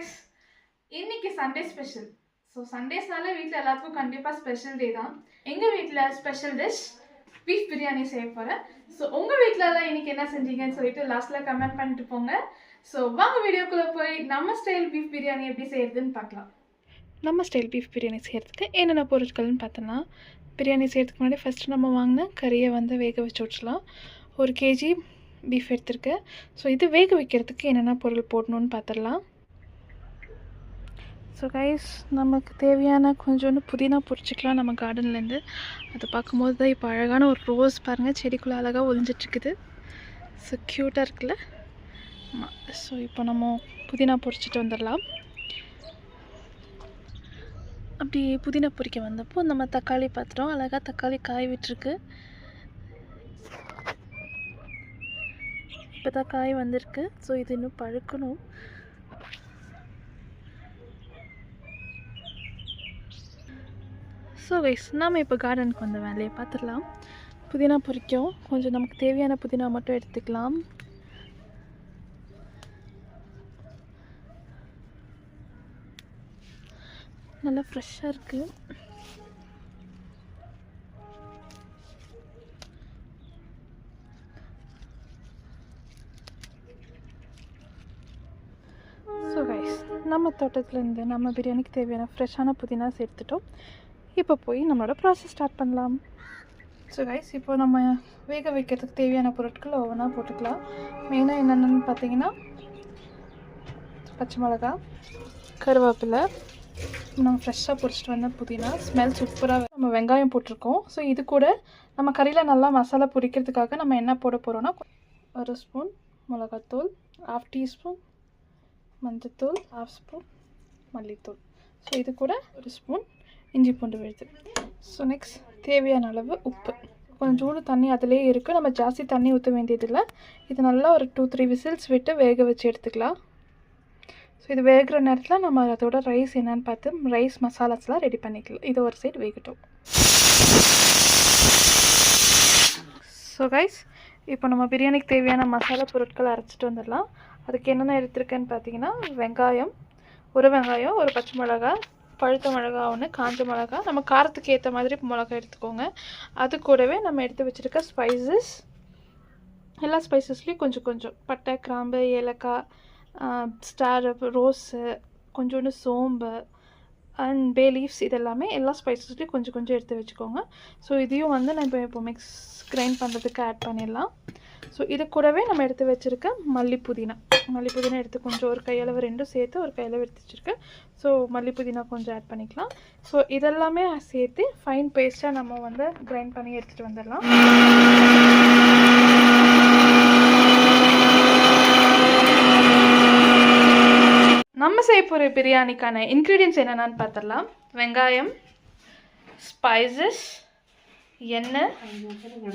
guys, இன்னைக்கு Sunday special. So சண்டேஸ்னால வீட்டில் எல்லாத்துக்கும் கண்டிப்பாக ஸ்பெஷல் டே தான். எங்கள் வீட்டில் ஸ்பெஷல் டிஷ் பீஃப் பிரியாணி செய்ய போகிறேன். ஸோ உங்கள் வீட்டிலலாம் இன்னைக்கு என்ன செஞ்சீங்கன்னு சொல்லிட்டு லாஸ்ட்டில் கமெண்ட் பண்ணிட்டு போங்க. ஸோ வாங்க வீடியோக்குள்ளே போய் நம்ம ஸ்டைல் பீஃப் பிரியாணி எப்படி செய்யறதுன்னு பார்க்கலாம். நம்ம ஸ்டைல் பீஃப் பிரியாணி செய்கிறதுக்கு என்னென்ன பொருட்கள்னு பார்த்தோன்னா, பிரியாணி செய்கிறதுக்கு முன்னாடி ஃபஸ்ட்டு நம்ம வாங்கின கறியை வேக வச்சு விட்டுலாம். 1 kg பீஃப் எடுத்துருக்கேன். ஸோ இது வேக வைக்கிறதுக்கு என்னென்ன பொருள் போடணுன்னு பார்த்துடலாம். ஸோ கைஸ், நமக்கு தேவையான கொஞ்சோண்டு புதினா பொரிச்சிக்கலாம் நம்ம கார்டன்லேருந்து. அதை பார்க்கும்போது தான் இப்போ அழகான ஒரு ரோஸ் பாருங்கள், செடிக்குள்ளே அழகாக ஒளிஞ்சிட்ருக்குது. ஸோ க்யூட்டாக இருக்குல்ல. ஆமாம். ஸோ இப்போ நம்ம புதினா பொரிச்சிட்டு வந்துடலாம். அப்படி புதினா பொரிக்க வந்தப்போ நம்ம தக்காளி பார்த்துட்டோம். அழகாக தக்காளி காய விட்டுருக்கு. இப்போ தான் காய் வந்திருக்கு. ஸோ இது இன்னும் பழுக்கணும். ஸோ கைஸ், நாம் இப்போ கார்டனுக்கு வந்த வேலையை பார்த்துடலாம். புதினா பொரிக்கும். கொஞ்சம் நமக்கு தேவையான புதினா மட்டும் எடுத்துக்கலாம். நல்லா ஃப்ரெஷ்ஷாக இருக்குது. ஸோ கைஸ், நம்ம தோட்டத்துலேருந்து நம்ம பிரியாணிக்கு தேவையான ஃப்ரெஷ்ஷான புதினா சேர்த்துட்டோம். இப்போ போய் நம்மளோட ப்ராசஸ் ஸ்டார்ட் பண்ணலாம். ஸோ கைஸ், இப்போ நம்ம வேக வைக்கிறதுக்கு தேவையான பொருட்கள் ஒவ்வொன்றா போட்டுக்கலாம். மெயினாக என்னென்னு பார்த்தீங்கன்னா, பச்சை மிளகா, கருவேப்பிலை, நம்ம ஃப்ரெஷ்ஷாக பொரிச்சிட்டு வந்த புதினா, ஸ்மெல் சூப்பராக. நம்ம வெங்காயம் போட்டிருக்கோம். ஸோ இது கூட நம்ம கறியில் நல்லா மசாலா பொரிக்கிறதுக்காக நம்ம என்ன போட போகிறோன்னா, 1 ஸ்பூன் மிளகாத்தூள், 1/2 டீஸ்பூன் மஞ்சத்தூள், 1/2 ஸ்பூன் மல்லித்தூள். ஸோ இது கூட 1 ஸ்பூன் இஞ்சி பூண்டு விழுது. ஸோ நெக்ஸ்ட் தேவையான அளவு உப்பு. கொஞ்சோண்டு தண்ணி அதிலே இருக்குது. நம்ம ஜாஸ்தி தண்ணி ஊற்ற வேண்டியதில்லை. இது நல்லா ஒரு 2-3 விசில்ஸ் விட்டு வேக வச்சு எடுத்துக்கலாம். ஸோ இது வேகிற நேரத்தில் நம்ம அதோட ரைஸ் என்னன்னு பார்த்து ரைஸ் மசாலாஸ்லாம் ரெடி பண்ணிக்கலாம். இது ஒரு சைடு வேகட்டும். ஸோ கைஸ், இப்போ நம்ம பிரியாணிக்கு தேவையான மசாலா பொருட்கள் அரைச்சிட்டு வந்துடலாம். அதுக்கு என்னென்ன எடுத்துருக்கேன்னு பார்த்தீங்கன்னா, வெங்காயம், 1 வெங்காயம், 1 பச்சை மிளகா, பழுத்த மிளகா 1, காஞ்ச மிளகா, நம்ம காரத்துக்கு ஏற்ற மாதிரி மிளகா எடுத்துக்கோங்க. அது கூடவே நம்ம எடுத்து வச்சுருக்க ஸ்பைசஸ், எல்லா ஸ்பைசஸ்லேயும் கொஞ்சம் கொஞ்சம் பட்டை, கிராம்பு, ஏலக்காய், ஸ்டார், ரோஸு, கொஞ்சோண்டு சோம்பு அண்ட் பே லீவ்ஸ், இதெல்லாமே எல்லா ஸ்பைசஸ்லேயும் கொஞ்சம் கொஞ்சம் எடுத்து வச்சுக்கோங்க. ஸோ இதையும் நம்ம இப்போ கிரைண்ட் பண்ணுறதுக்கு ஆட் பண்ணிடலாம். ஸோ இது கூடவே நம்ம எடுத்து வச்சுருக்க மல்லி புதினா எடுத்து கொஞ்சம் ஒரு கையளவு 2 சேர்த்து ஒரு கையளவு எடுத்து வச்சுருக்கேன். ஸோ மல்லி புதினா கொஞ்சம் ஆட் பண்ணிக்கலாம். ஸோ இதெல்லாமே சேர்த்து ஃபைன் பேஸ்ட்டாக நம்ம கிரைண்ட் பண்ணி எடுத்துகிட்டு வந்துடலாம். நம்ம செய்ய போகிற பிரியாணிக்கான இன்க்ரீடியன்ட்ஸ் என்னென்னு பார்த்துடலாம். வெங்காயம், ஸ்பைசஸ், எண்ணெய்,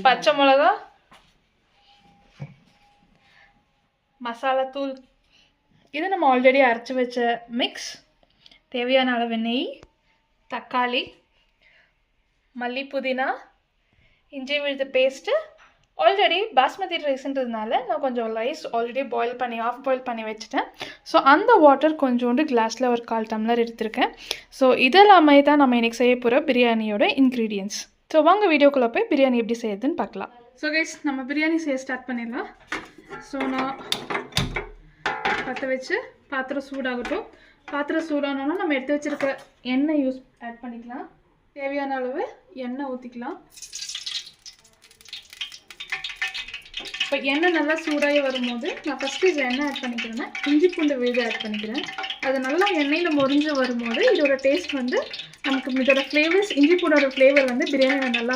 பச்சை மிளகா, மசாலா தூள், இது நம்ம ஆல்ரெடி அரைச்சி வச்ச மிக்ஸ், தேவையான அளவு நெய், தக்காளி, மல்லி புதினா, இஞ்சி விழுது பேஸ்ட்டு. ஆல்ரெடி பாஸ்மதி ரைஸ்ன்றதுனால நான் கொஞ்சம் ரைஸ் ஆல்ரெடி ஆஃப் பாயில் பண்ணி வச்சுட்டேன். ஸோ அந்த வாட்டர் கொஞ்சோண்டு கிளாஸில் ஒரு 1/4 டம்ளர் எடுத்திருக்கேன். ஸோ இதெல்லாமே தான் நம்ம இன்றைக்கி செய்ய போகிற பிரியாணியோட இன்க்ரீடியன்ட்ஸ். ஸோ வாங்க வீடியோக்குள்ளே போய் பிரியாணி எப்படி செய்யுதுன்னு பார்க்கலாம். ஸோ கைஸ், நம்ம பிரியாணி செய்ய ஸ்டார்ட் பண்ணிடலாம். ஸோ நான் பற்ற வச்சு பாத்திரம் சூடாகட்டும். பாத்திரம் சூடானோன்னா நம்ம எடுத்து வச்சுருக்க எண்ணெய் ஆட் பண்ணிக்கலாம். தேவையான அளவு எண்ணெய் ஊற்றிக்கலாம். இப்போ எண்ணெய் நல்லா சூடாகி வரும்போது நான் ஃபஸ்ட்டு இதில் எண்ணெய் ஆட் பண்ணிக்கிறேன்னா இஞ்சி பூண்டு விழுது ஆட் பண்ணிக்கிறேன். அது நல்லா எண்ணெயில் முறிஞ்சு வரும்போது இதோட டேஸ்ட் நமக்கு இதோட ஃப்ளேவர்ஸ், இஞ்சி பூண்டோட ஃப்ளேவர் பிரியாணியில் நல்லா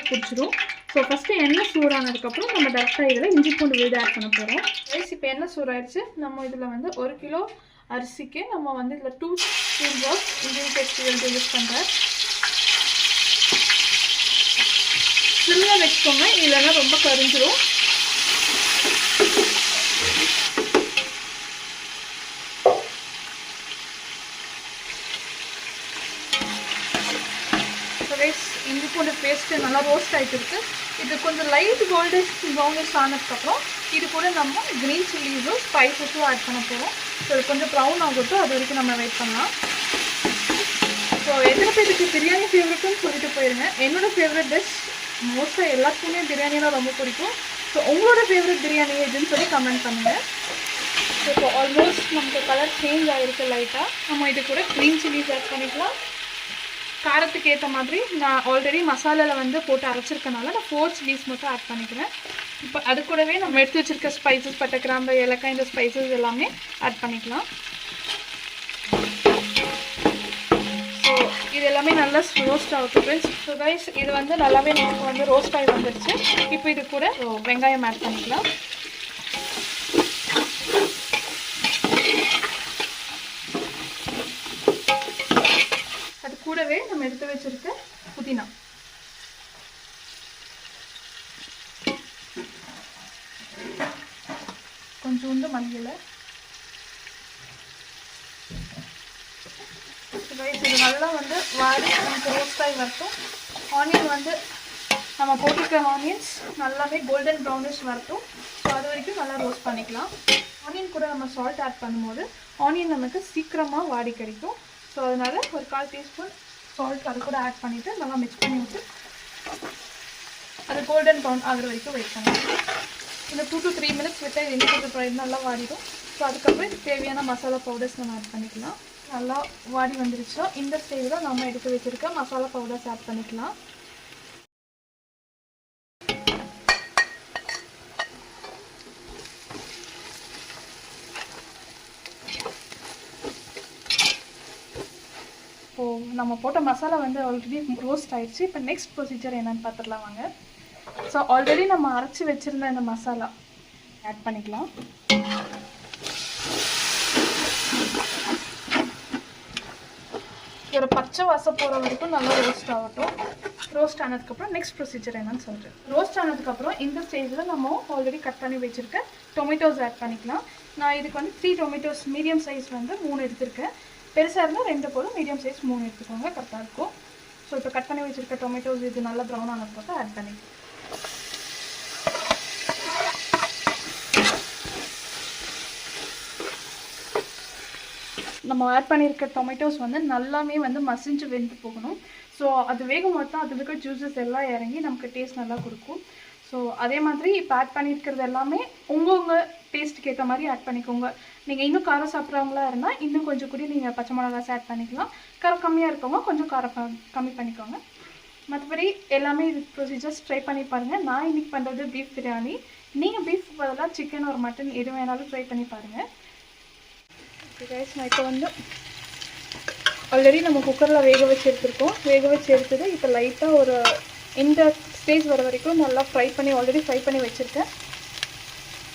பிடிச்சிடும். ஸோ ஃபஸ்ட்டு எண்ணெய் சூடானதுக்கப்புறம் நம்ம டேரெக்டாக இதில் இஞ்சி பூண்டு விழுது ஆட் பண்ண போகிறோம். ரைஸ் இப்போ எண்ணெய் சூடாயிடுச்சு. நம்ம இதில் 1 கிலோ அரிசிக்கு நம்ம இதில் 2 ஸ்பூன் ஆஃப் இந்தியன் டேஸ்ட் விழுது யூஸ் பண்ணுறேன். சிம்மில் வச்சுக்கோங்க, இல்லைன்னா ரொம்ப கரிஞ்சிடும். கைஸ் இஞ்சி பூண்டு பேஸ்ட்டு நல்லா ரோஸ்ட் ஆகிட்டு இருக்குது. இது கொஞ்சம் லைட் கோல்டிஷ் ப்ரௌனிஷ் ஆனதுக்கப்புறம் இது கூட நம்ம க்ரீன் சில்லிஸும் ஸ்பைசஸும் ஆட் பண்ண போகிறோம். ஸோ இது கொஞ்சம் ப்ரௌன் ஆகட்டும், அது வரைக்கும் நம்ம வெயிட் பண்ணலாம். ஸோ எத்தனை பேருக்கு பிரியாணி ஃபேவரெட்டுன்னு சொல்லிட்டு போயிருங்க. என்னோடய ஃபேவரட் டிஷ் மோஸ்ட்டாக எல்லாத்துக்குமே பிரியாணிலாம் ரொம்ப பிடிக்கும். ஸோ உங்களோட ஃபேவரட் பிரியாணி எதுன்னு சொல்லி கமெண்ட் பண்ணுங்கள். ஸோ இப்போ ஆல்மோஸ்ட் நமக்கு கலர் சேஞ்ச் ஆகிருக்கு லைட்டாக. நம்ம இது கூட க்ரீன் சில்லிஸ் ஆட் பண்ணிக்கலாம். காரத்துக்கு ஏற்ற மாதிரி நான் ஆல்ரெடி மசாலாவில் வந்து போட்டு அரைச்சிருக்கனால நான் 4 சில்லிஸ் மட்டும் ஆட் பண்ணிக்கிறேன். இப்போ அது கூடவே நம்ம எடுத்து வச்சுருக்க ஸ்பைசஸ், பட்டை, கிராம்பு, ஏலக்காய், இந்த ஸ்பைசஸ் எல்லாமே ஆட் பண்ணிக்கலாம். ஸோ இது எல்லாமே நல்லா ரோஸ்ட் ஆகுது ஃப்ரெண்ட்ஸ். ஸோ கைஸ் இது வந்து நல்லாவே நமக்கு வந்து ரோஸ்ட் ஆகி வந்துடுச்சு. இப்போ இது கூட வெங்காயம் ஆட் பண்ணிக்கலாம். அது கூடவே நம்ம எடுத்து வச்சிருக்க புதினா, கொஞ்சோண்டு மல்லியிலை. இது நல்லா வந்து வாடி நமக்கு ரோஸ்ட் ஆகி வரட்டும். ஆனியன் வந்து நம்ம போட்டிருக்க ஆனியன்ஸ் நல்லாவே கோல்டன் ப்ரௌனிஷ் வரட்டும். ஸோ அது வரைக்கும் நல்லா ரோஸ்ட் பண்ணிக்கலாம். ஆனியன் கூட நம்ம சால்ட் ஆட் பண்ணும்போது ஆனியன் நமக்கு சீக்கிரமாக வாடி கிடைக்கும். ஸோ அதனால் ஒரு 1/4 டீஸ்பூன் சால்ட் அது கூட ஆட் பண்ணிவிட்டு நல்லா மிக்ஸ் பண்ணி விட்டு அது கோல்டன் ப்ரௌன் ஆகிற வரைக்கும் வெயிட் பண்ணலாம். இந்த 2 to 3 minutes விட்டால் இது இன்னும் கொஞ்சம் நல்லா வாடிடும். ஸோ அதுக்கப்புறம் இதுக்கு தேவையான மசாலா பவுடர்ஸ் நம்ம ஆட் பண்ணிக்கலாம். நல்லா வாடி வந்துருச்சோ இந்த ஸ்டேஜில் நம்ம எடுத்து வச்சுருக்க மசாலா பவுடர்ஸ் ஆட் பண்ணிக்கலாம். நம்ம போட்ட மசாலா வந்து ஆல்ரெடி ரோஸ்ட் ஆயிடுச்சு. இப்போ நெக்ஸ்ட் ப்ரொசீஜர் என்னன்னு பார்த்துடலாம் வாங்க. ஸோ ஆல்ரெடி நம்ம அரைச்சி வச்சுருந்த இந்த மசாலா ஆட் பண்ணிக்கலாம். ஒரு பச்சை வாசம் போகிற வரைக்கும் நல்லா ரோஸ்ட் ஆகட்டும். ரோஸ்ட் ஆனதுக்கப்புறம் நெக்ஸ்ட் ப்ரொசீஜர் என்னன்னு சொல்கிறேன். ரோஸ்ட் ஆனதுக்கப்புறம் இந்த ஸ்டேஜில் நம்ம ஆல்ரெடி கட் பண்ணி வச்சுருக்க டொமேட்டோஸ் ஆட் பண்ணிக்கலாம். நான் இதுக்கு வந்து 3 டொமேட்டோஸ் மீடியம் சைஸ் வந்து 3 எடுத்திருக்கேன். பெருசாக இருந்தால் 2 போதும், மீடியம் சைஸ் 3 எடுத்துக்கோங்க, கரெக்டாக இருக்கும். ஸோ இப்போ கட் பண்ணி வச்சுருக்க டொமேட்டோஸ் இது நல்லா ப்ரௌன் ஆனதுக்கப்புறம் ஆட் பண்ணிக்கலாம். நம்ம ஆட் பண்ணியிருக்க டொமேட்டோஸ் வந்து நல்லாமே வந்து மசிஞ்சு வெந்து போகணும். ஸோ அது வேகும் போது தான் அதில் இருக்க ஜூஸஸ் எல்லாம் இறங்கி நமக்கு டேஸ்ட் நல்லா கொடுக்கும். ஸோ அதே மாதிரி இப்போ ஆட் பண்ணியிருக்கிறது எல்லாமே உங்கள் டேஸ்ட்டுக்கு ஏற்ற மாதிரி ஆட் பண்ணிக்கோங்க. நீங்கள் இன்னும் காரம் சாப்பிட்றவங்களா இருந்தால் இன்னும் கொஞ்சம் கூட நீங்கள் பச்சை மிளகாஸ் ஆட் பண்ணிக்கலாம். காரம் கம்மியாக இருக்கவங்க கொஞ்சம் காரம் கம்மி பண்ணிக்கோங்க. மற்றபடி எல்லாமே இது ப்ரொசீஜர்ஸ் ட்ரை பண்ணி பாருங்கள். நான் இன்றைக்கி பண்ணுறது பீஃப் பிரியாணி. நீங்கள் பீஃப் பதிலாக சிக்கன் ஒரு மட்டன் எது வேணாலும் ட்ரை பண்ணி பாருங்கள். ஓகே கைஸ், நான் இப்போ வந்து ஆல்ரெடி நம்ம குக்கரில் வேக வச்சு எடுத்துருக்கோம். வேக வச்சு எடுத்தது இப்போ லைட்டாக ஒரு இந்த ஸ்டேஜ் வர வரைக்கும் நல்லா ஃப்ரை பண்ணி ஆல்ரெடி ஃப்ரை பண்ணி வச்சுருக்கேன்.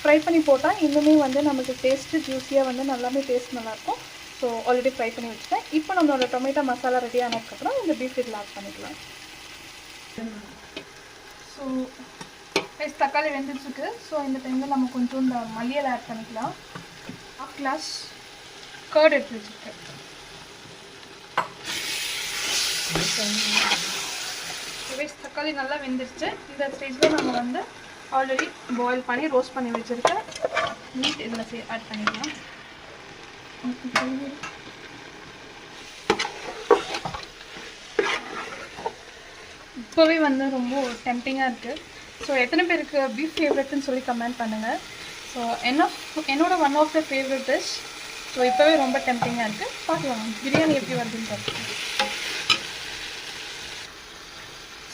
ஃப்ரை பண்ணி போட்டால் இன்னுமே வந்து நமக்கு டேஸ்ட்டு ஜூஸியாக வந்து நல்லாமே டேஸ்ட் நல்லாயிருக்கும். ஸோ ஆல்ரெடி ஃப்ரை பண்ணி வச்சுட்டேன். இப்போ நம்மளோட டொமேட்டோ மசாலா ரெடி ஆனதுக்கப்புறம் இந்த பீஃப் இதில் ஆட் பண்ணிக்கலாம். ஸோ கைஸ் தக்காளி வெந்துட்டுருக்கு. ஸோ இந்த டைமில் நம்ம கொஞ்சம் இந்த மல்லியலை ஆட் பண்ணிக்கலாம். 1/2 கிளாஸ் கர்ட் எடுத்து வச்சுருக்கேன். தக்காளி நல்லா வெந்துருச்சு. இந்த ஸ்டேஜில் நம்ம வந்து ஆல்ரெடி பாயில் பண்ணி ரோஸ்ட் பண்ணி வச்சுருக்கேன் மீட் இதில் ஆட் பண்ணிக்கலாம். இப்போவே வந்து ரொம்ப டெம்டிங்காக இருக்குது. ஸோ எத்தனை பேருக்கு பீஃப் ஃபேவரெட்னு சொல்லி கமெண்ட் பண்ணுங்கள். ஸோ என்னோட one of the favourite dish. So இப்போவே ரொம்ப டெம்டிங்காக இருக்குது. பார்க்கலாம் பிரியாணி எப்படி வருதுன்னு பார்க்கலாம்.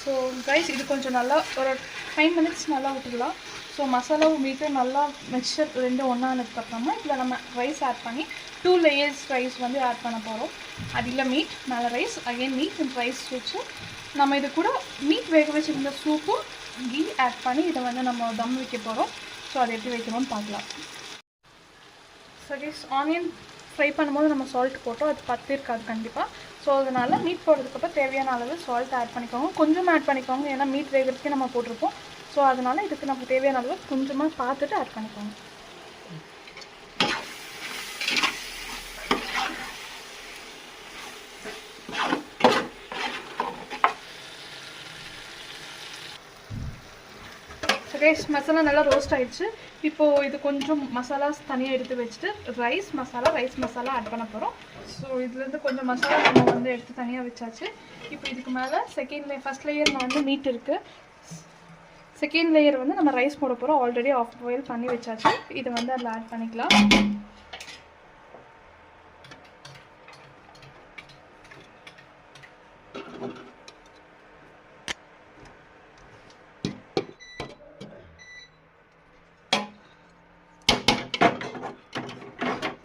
ஸோ கைஸ் இது கொஞ்சம் நல்லா ஒரு 5 minutes நல்லா விட்டுடலாம். ஸோ மசாலாவும் மீட்டு நல்லா மிக்சர் 2 ஒன்றா ஆனதுக்கப்புறமா இதில் நம்ம ரைஸ் ஆட் பண்ணி 2 layers ரைஸ் வந்து ஆட் பண்ண போகிறோம். அதில் மீட், மேலே rice, again meet and rise வச்சு நம்ம இது கூட மீட் வேக வச்சுருந்த சூப்பும் கீ ஆட் பண்ணி இதை வந்து நம்ம தம் வைக்க போகிறோம். ஸோ அதை எப்படி வைக்கணும்னு பார்க்கலாம். ஸோ கைஸ் ஆனியன் ஃப்ரை பண்ணும்போது நம்ம சால்ட் போட்டோம், அது பத்து இருக்காது கண்டிப்பாக. ஸோ அதனால் மீட் போடுறதுக்கப்புறம் தேவையான அளவு சால்ட் ஆட் பண்ணிக்கோங்க. கொஞ்சமாக ஆட் பண்ணிக்கோங்க, ஏன்னா மீட் வேகிறதுக்கே நம்ம போட்டிருப்போம். ஸோ அதனால் இதுக்கு நமக்கு தேவையான அளவு கொஞ்சமாக பார்த்துட்டு ஆட் பண்ணிக்கோங்க. கைஸ் மசாலா நல்லா ரோஸ்ட் ஆயிடுச்சு. இப்போது இது கொஞ்சம் மசாலாஸ் தனியாக எடுத்து வச்சுட்டு ரைஸ் மசாலா ஆட் பண்ண போகிறோம். ஸோ இதுலேருந்து கொஞ்சம் மசாலா நம்ம வந்து எடுத்து தனியாக வச்சாச்சு. இப்போ இதுக்கு மேலே ஃபஸ்ட் லேயரில் வந்து மீட் இருக்குது. செகண்ட் லேயர் வந்து நம்ம ரைஸ் போட போகிறோம். ஆல்ரெடி ஆஃப் பாயில் பண்ணி வச்சாச்சு. இதை வந்து அதில் ஆட் பண்ணிக்கலாம்.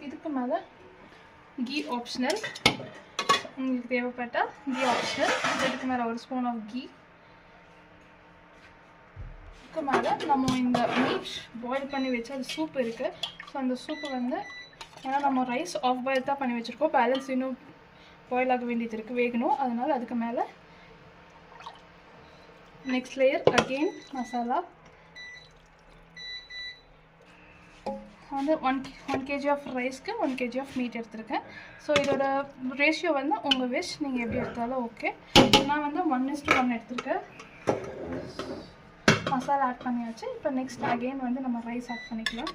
இதுக்கு மேலே கீ ஆப்ஷனல், உங்களுக்கு தேவைப்பட்டால் கீ ஆப்ஷனல். இதுக்கு மேலே ஒரு ஸ்பூன் ஆஃப் கீ. இதுக்கு மேலே நம்ம இந்த மீட் பாயில் பண்ணி வச்சு அது சூப் இருக்குது. ஸோ அந்த சூப்பு வந்து ஏன்னா நம்ம ரைஸ் ஆஃப் பாயில் தான் பண்ணி வச்சுருக்கோம், பேலன்ஸ் இன்னும் பாயில் ஆக வேண்டியது இருக்குது, வேகணும். அதனால் அதுக்கு மேலே நெக்ஸ்ட் லேயர் அகெயின் மசாலா வந்து 1 kg ஆஃப் ரைஸ்க்கு 1 kg ஆஃப் மீட் எடுத்துருக்கேன். ஸோ இதோட ரேஷியோ வந்து உங்கள் விஷ், நீங்கள் எப்படி எடுத்தாலும் ஓகே. நான் வந்து 1:1 எடுத்துருக்கேன். மசாலா ஆட் பண்ணியாச்சு. இப்போ நெக்ஸ்ட் அகெயின் வந்து நம்ம ரைஸ் ஆட் பண்ணிக்கலாம்.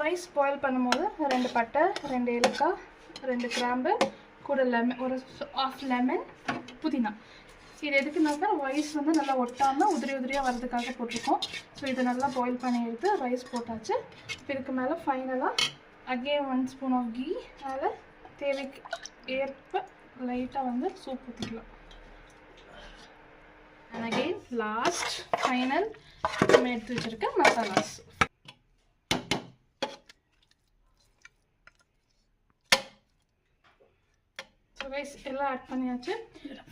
ரைஸ் பாயில் பண்ணும்போது 2 பட்டை, 2 ஏலக்காய், 2 கிராம்பு, கூட லெமன், ஒரு ஆஃப் லெமன், புதினா. இது எதுக்குனாக்கா ரைஸ் வந்து நல்லா ஒட்டாமல் உதிரியாக வரதுக்காக போட்டிருக்கோம். ஸோ இதை நல்லா பாயில் பண்ணி எடுத்து ரைஸ் போட்டாச்சு. இப்போ இதுக்கு மேலே ஃபைனலாக அகெயின் 1 ஸ்பூன் ஆஃப் கீ, மேலே தேவைக்கு ஏற்ப லைட்டாக வந்து சூப் ஊற்றிக்கலாம். அண்ட் அகெயின் லாஸ்ட் ஃபைனல் நம்ம எடுத்து வச்சுருக்க மசாலாஸ். ஸோ ரைஸ் எல்லாம் ஆட் பண்ணியாச்சு.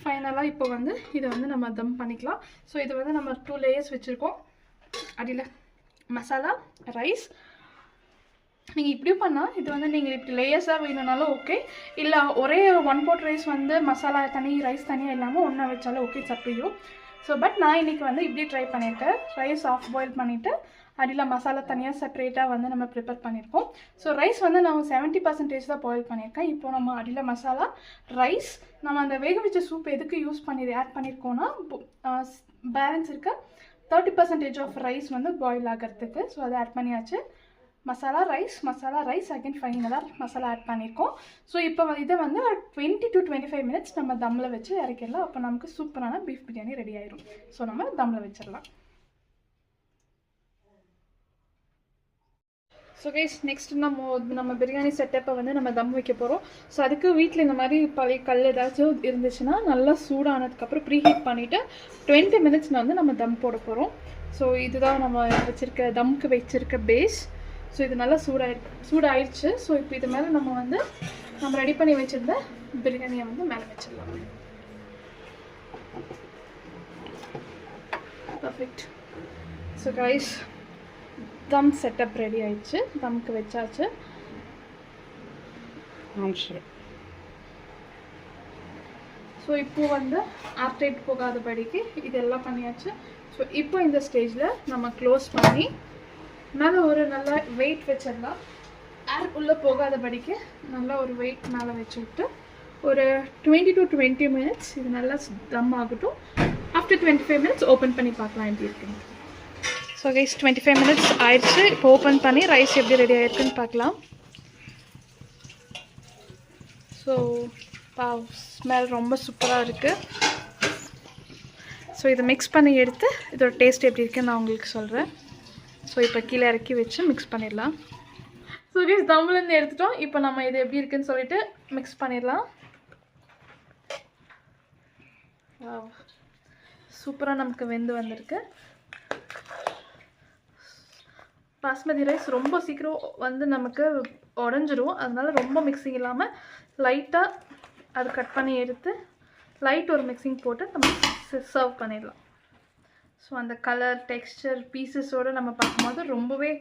ஃபைனலாக இப்போ வந்து இதை வந்து நம்ம தம் பண்ணிக்கலாம். ஸோ இது வந்து நம்ம 2 லேயர்ஸ் வச்சுருக்கோம். அடியில் மசாலா, ரைஸ். நீங்கள் இப்படி பண்ணால் இது வந்து நீங்கள் இப்படி லேயர்ஸாக வேணும்னாலும் ஓகே, இல்லை ஒரே 1 pot ரைஸ் வந்து மசாலா தனி ரைஸ் தனியாக இல்லாமல் ஒன்றா வச்சாலும் ஓகே, சப்பையும். ஸோ பட் நான் இன்றைக்கி வந்து இப்படி ட்ரை பண்ணியிருக்கேன். ரைஸ் ஆஃப் பாயில் பண்ணிவிட்டு அடியில் மசாலா தனியாக செப்பரேட்டாக வந்து நம்ம ப்ரிப்பேர் பண்ணியிருக்கோம். ஸோ ரைஸ் வந்து நான் 70% தான் பாயில் பண்ணியிருக்கேன். இப்போது நம்ம அடியில் மசாலா, ரைஸ், நம்ம அந்த வேக வச்ச சூப் எதுக்கு யூஸ் பண்ணி ஆட் பண்ணியிருக்கோன்னா பேலன்ஸ் இருக்க 30% ஆஃப் ரைஸ் வந்து பாயில் ஆகிறதுக்கு. ஸோ அதை ஆட் பண்ணியாச்சு. மசாலா ரைஸ் அகைன் ஃபைனலாக மசாலா ஆட் பண்ணியிருக்கோம். ஸோ இப்போ இதை வந்து 20 to 25 minutes நம்ம தம்மில் வச்சு இறக்கிடலாம். அப்போ நமக்கு சூப்பரான பீஃப் பிரியாணி ரெடி ஆயிடும். ஸோ நம்ம தம்மில் வச்சிடலாம். ஸோ கைஸ் நெக்ஸ்ட் நம்ம பிரியாணி செட்டப்பை வந்து நம்ம தம் வைக்க போகிறோம். ஸோ அதுக்கு வீட்டில் இந்த மாதிரி பழைய கல் ஏதாச்சும் இருந்துச்சுன்னா நல்லா சூடானதுக்கப்புறம் ப்ரீஹீட் பண்ணிவிட்டு 20 minutes வந்து நம்ம தம் போட போகிறோம். ஸோ இதுதான் நம்ம வச்சுருக்க தம்க்கு வச்சுருக்க பேஸ். ஸோ இது நல்லா சூடாயிடுச்சு. ஸோ இப்போ இது மேலே நம்ம ரெடி பண்ணி வச்சுருந்த பிரியாணியை வந்து மேலே வச்சிடலாம். பர்ஃபெக்ட். ஸோ கைஸ் தம் செட்டப் ரெடி ஆயிடுச்சு. தம்க்கு வச்சாச்சு. ஸோ இப்போ வந்து ஏர்டைட் போகாதபடிக்கு இதெல்லாம் பண்ணியாச்சு. ஸோ இப்போ இந்த ஸ்டேஜில் நம்ம க்ளோஸ் பண்ணி மேலே ஒரு நல்லா வெயிட் வச்சிடலாம். ஏர் உள்ளே போகாதபடிக்கு நல்லா ஒரு வெயிட் மேலே வச்சு விட்டு ஒரு 20 to 20 minutes இது நல்லா தம் ஆகட்டும். ஆஃப்டர் 25 minutes ஓப்பன் பண்ணி பார்க்கலாம் எப்படி இருக்குன்னு. ஸோ கைஸ் 25 minutes ஆயிடுச்சு. இப்போ ஓப்பன் பண்ணி ரைஸ் எப்படி ரெடி ஆகிருக்குன்னு பார்க்கலாம். ஸோ ஸ்மெல் ரொம்ப சூப்பராக இருக்குது. ஸோ இதை மிக்ஸ் பண்ணி எடுத்து இதோட டேஸ்ட் எப்படி இருக்குன்னு நான் உங்களுக்கு சொல்கிறேன். ஸோ இப்போ கீழே இறக்கி வச்சு மிக்ஸ் பண்ணிடலாம். ஸோ கைஸ் தம்லேருந்து எடுத்துட்டோம். இப்போ நம்ம இது எப்படி இருக்குன்னு சொல்லிட்டு மிக்ஸ் பண்ணிடலாம். சூப்பராக நமக்கு வெந்து வந்திருக்கு. பாஸ்மதி ரைஸ் ரொம்ப சீக்கிரம் வந்து நமக்கு உடஞ்சிரும். அதனால ரொம்ப மிக்சிங் இல்லாமல் லைட்டாக அது கட் பண்ணி எடுத்து லைட் ஒரு மிக்சிங் போட்டு நம்ம சர்வ் பண்ணிடலாம். ஸோ அந்த கலர் டெக்ஸ்டர் பீசஸோடு நம்ம பார்க்கும்போது ரொம்பவே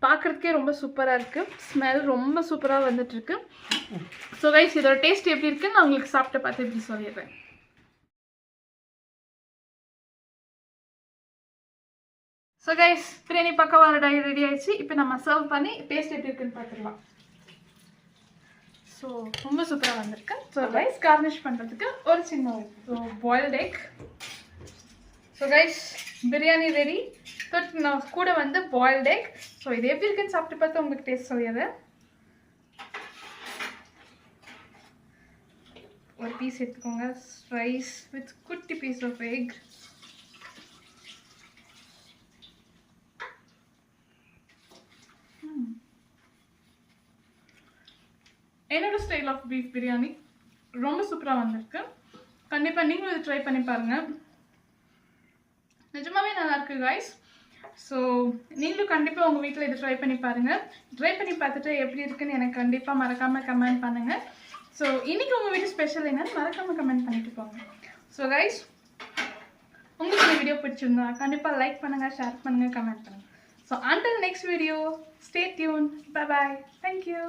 பார்க்குறதுக்கே ரொம்ப சூப்பராக இருக்குது. ஸ்மெல் ரொம்ப சூப்பராக வந்துட்டுருக்கு. ஸோ கைஸ் இதோட டேஸ்ட் எப்படி இருக்குன்னு நான் உங்களுக்கு சாப்பிட்டு பார்த்து எப்படி சொல்லிடுறேன். ஸோ கைஸ் பிரியாணி பக்கவாக ரெடி ஆயிடுச்சு. இப்போ நம்ம சர்வ் பண்ணி டேஸ்ட் எப்படி இருக்குன்னு பார்த்துக்கலாம். ஸோ ரொம்ப சூப்பராக வந்திருக்கு. ஸோ ரைஸ் கார்னிஷ் பண்ணுறதுக்கு ஒரு சின்ன so boiled egg. So guys biryani ready. நான் கூட வந்து பாயில்ட் எக். ஸோ இது எப்படி இருக்குன்னு சாப்பிட்டு பார்த்து உங்களுக்கு டேஸ்ட் சொல்லிடுறேன். ஒரு பீஸ் எடுத்துக்கோங்க. ரைஸ் வித் குட்டி பீஸ் ஆஃப் எக். என்னோட ஸ்டைல் ஆஃப் பீஃப் பிரியாணி ரொம்ப சூப்பராக வந்திருக்கு. கண்டிப்பாக நீங்களும் இது ட்ரை பண்ணி பாருங்கள். நிஜமாவே நல்லாயிருக்கு கைஸ். ஸோ நீங்களும் கண்டிப்பாக உங்கள் வீட்டில் இது ட்ரை பண்ணி பாருங்கள். ட்ரை பண்ணி பார்த்துட்டு எப்படி இருக்குன்னு எனக்கு கண்டிப்பாக மறக்காமல் கமெண்ட் பண்ணுங்கள். ஸோ இன்றைக்கி உங்கள் வீட்டு ஸ்பெஷல் என்னன்னு மறக்காமல் கமெண்ட் பண்ணிட்டு போங்க. ஸோ கைஸ் உங்களுக்கு இந்த வீடியோ பிடிச்சிருந்தா கண்டிப்பாக லைக் பண்ணுங்கள், ஷேர் பண்ணுங்கள், கமெண்ட் பண்ணுங்கள். So until next video, stay tuned. Bye bye. Thank you.